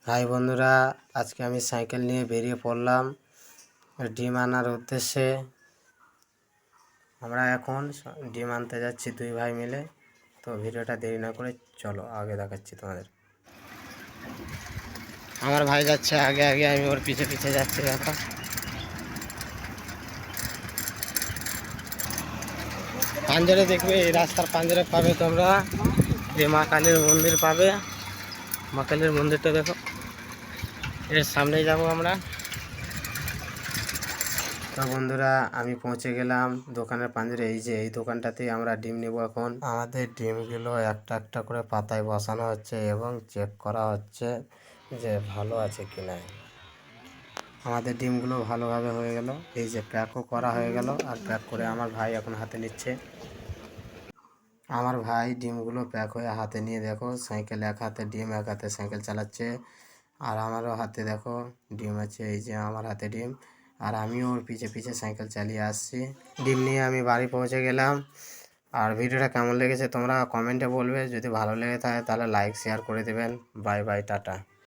High বন্ধুরা, আজকে আমি সাইকেল নিয়ে বেরিয়ে পড়লাম ডিম আনার উদ্দেশ্যে। আমরা এখন ডিম আনতে যাচ্ছি দুই ভাই মিলে। তো ভিডিওটা দেরি না করে চলো আগে দেখাচ্ছি তোমাদের। আমার ভাই যাচ্ছে আগে আগে, আমি ওর পিছে পিছে যাচ্ছি। দেখো পাঞ্জরে দেখবে, এই রাস্তার পাঞ্জরে পাবে তোমরা যে মা কালীর মন্দির পাবে। মা কালীর মন্দিরটা দেখো, এর সামনেই যাব আমরা। তো বন্ধুরা, আমি পৌঁছে গেলাম দোকানের পাঞ্জরে। এই যে এই দোকানটাতেই আমরা ডিম নেব এখন। আমাদের ডিমগুলো একটা একটা করে পাতায় বসানো হচ্ছে এবং চেক করা হচ্ছে যে ভালো আছে কি না। আমাদের ডিমগুলো ভালোভাবে হয়ে গেল, এই যে প্যাকও করা হয়ে গেল। আর প্যাক করে আমার ভাই এখন হাতে নিচ্ছে। আমার ভাই ডিমগুলো প্যাক হয়ে হাতে নিয়ে দেখো, সাইকেল এক হাতে ডিম, এক হাতে সাইকেল চালাচ্ছে। আর আমারও হাতে দেখো ডিম আছে, এই যে আমার হাতে ডিম। আর আমিও ওর পিছে পিছে সাইকেল চালিয়ে আসছি। ডিম নিয়ে আমি বাড়ি পৌঁছে গেলাম। আর ভিডিওটা কেমন লেগেছে তোমরা কমেন্টে বলবে। যদি ভালো লেগে থাকে তাহলে লাইক শেয়ার করে দেবেন। Bye bye, tata.